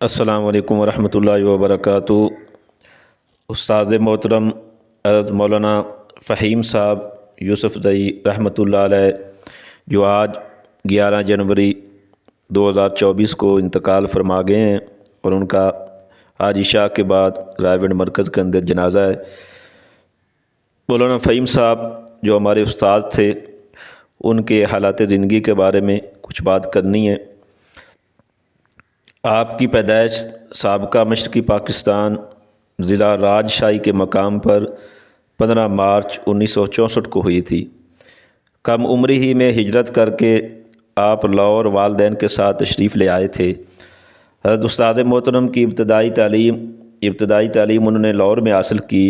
السلام علیکم ورحمۃ اللہ وبرکاتہ۔ استاد محترم حضرت مولانا فہیم صاحب یوسف زئی رحمۃ اللہ علیہ جو آج 11 جنوری 2024 کو انتقال فرما گئے ہیں، اور ان کا آج عشاء کے بعد رائے گنج مرکز کے اندر جنازہ ہے۔ مولانا فہیم صاحب جو ہمارے استاد تھے، ان کے حالات زندگی کے بارے میں کچھ بات کرنی ہے۔ آپ کی پیدائش سابقہ مشرقی پاکستان ضلع راجشاہی کے مقام پر 15 مارچ 1964 کو ہوئی تھی۔ کم عمری ہی میں ہجرت کر کے آپ لاہور والدین کے ساتھ تشریف لے آئے تھے۔ حضرت استاد محترم کی ابتدائی تعلیم انہوں نے لاہور میں حاصل کی۔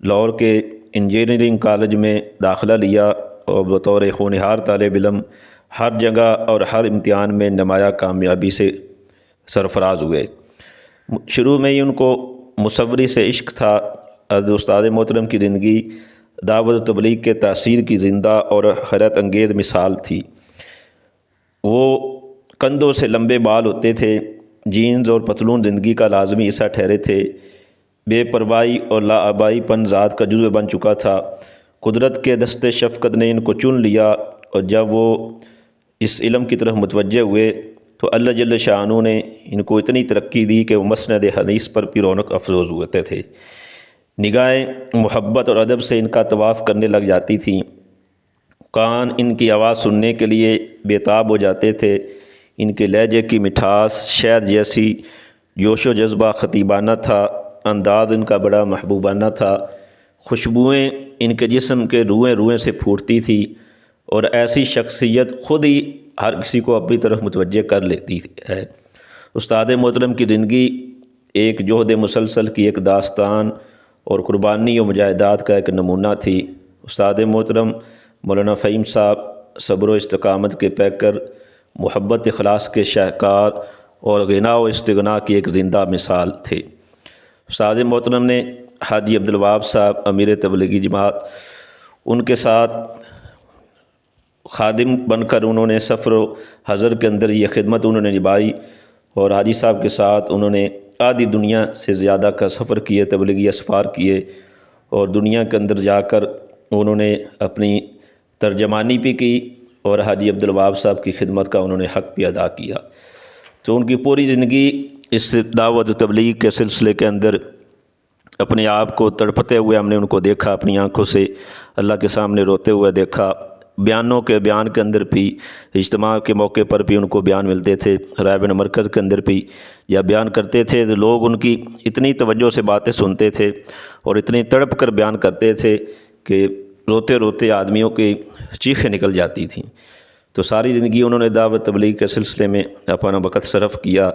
لاہور کے انجینئرنگ کالج میں داخلہ لیا اور بطور ہونہار طالب علم ہر جگہ اور ہر امتحان میں نمایاں کامیابی سے سرفراز ہوئے۔ شروع میں ہی ان کو مصوری سے عشق تھا۔ حضرت استاد محترم کی زندگی دعوت و تبلیغ کے تاثیر کی زندہ اور حیرت انگیز مثال تھی۔ وہ کندھوں سے لمبے بال ہوتے تھے، جینز اور پتلون زندگی کا لازمی حصہ ٹھہرے تھے۔ بے پرواہی اور لاابائی پن ذات کا جزو بن چکا تھا۔ قدرت کے دست شفقت نے ان کو چن لیا، اور جب وہ اس علم کی طرف متوجہ ہوئے تو اللہ جل شانہ نے ان کو اتنی ترقی دی کہ وہ مسند حدیث پر بھی رونق افروز ہوتے تھے۔ نگاہیں محبت اور ادب سے ان کا طواف کرنے لگ جاتی تھیں۔ کان ان کی آواز سننے کے لیے بےتاب ہو جاتے تھے۔ ان کے لہجے کی مٹھاس شہد جیسی، جوش و جذبہ خطیبانہ تھا، انداز ان کا بڑا محبوبانہ تھا۔ خوشبوئیں ان کے جسم کے روئیں روئیں سے پھوٹتی تھی، اور ایسی شخصیت خود ہی ہر کسی کو اپنی طرف متوجہ کر لیتی ہے۔ استاد محترم کی زندگی ایک جہد مسلسل کی ایک داستان اور قربانی و مجاہدات کا ایک نمونہ تھی۔ استاد محترم مولانا فہیم صاحب صبر و استقامت کے پیکر، محبت اخلاص کے شاہکار اور غنا و استغنا کی ایک زندہ مثال تھے۔ استاد محترم نے حاجی عبدالوہاب صاحب امیر تبلیغی جماعت، ان کے ساتھ خادم بن کر انہوں نے سفر و حضر کے اندر یہ خدمت انہوں نے نبھائی، اور حاجی صاحب کے ساتھ انہوں نے آدھی دنیا سے زیادہ کا سفر کیے، تبلیغی اسفار کیے، اور دنیا کے اندر جا کر انہوں نے اپنی ترجمانی بھی کی، اور حاجی عبدالوہاب صاحب کی خدمت کا انہوں نے حق بھی ادا کیا۔ تو ان کی پوری زندگی اس دعوت و تبلیغ کے سلسلے کے اندر اپنے آپ کو تڑپتے ہوئے ہم نے ان کو دیکھا، اپنی آنکھوں سے اللہ کے سامنے روتے ہوئے دیکھا۔ بیان کے اندر بھی، اجتماع کے موقع پر بھی ان کو بیان ملتے تھے، رائے گنج مرکز کے اندر بھی یا بیان کرتے تھے تو لوگ ان کی اتنی توجہ سے باتیں سنتے تھے اور اتنی تڑپ کر بیان کرتے تھے کہ روتے روتے آدمیوں کی چیخیں نکل جاتی تھیں۔ تو ساری زندگی انہوں نے دعوت تبلیغ کے سلسلے میں اپنا وقت صرف کیا۔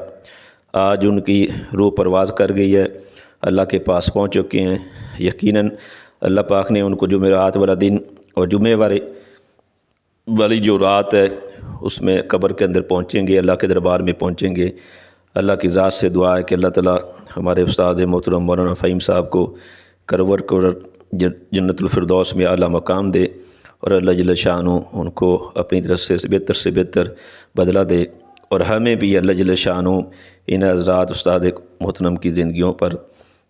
آج ان کی روح پرواز کر گئی ہے، اللہ کے پاس پہنچ چکے ہیں۔ یقیناً اللہ پاک نے ان کو جمعرات والا دن اور جمعے والی جو رات ہے اس میں قبر کے اندر پہنچیں گے، اللہ کے دربار میں پہنچیں گے۔ اللہ کی ذات سے دعا ہے کہ اللہ تعالیٰ ہمارے استاد محترم مولانا فہیم صاحب کو کرور جنت الفردوس میں اعلیٰ مقام دے، اور اللہ جل شانہ ان کو اپنی طرف سے بہتر بدلہ دے، اور ہمیں بھی اللہ جل شانہ ان حضرات استاد محترم کی زندگیوں پر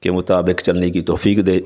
کے مطابق چلنے کی توفیق دے۔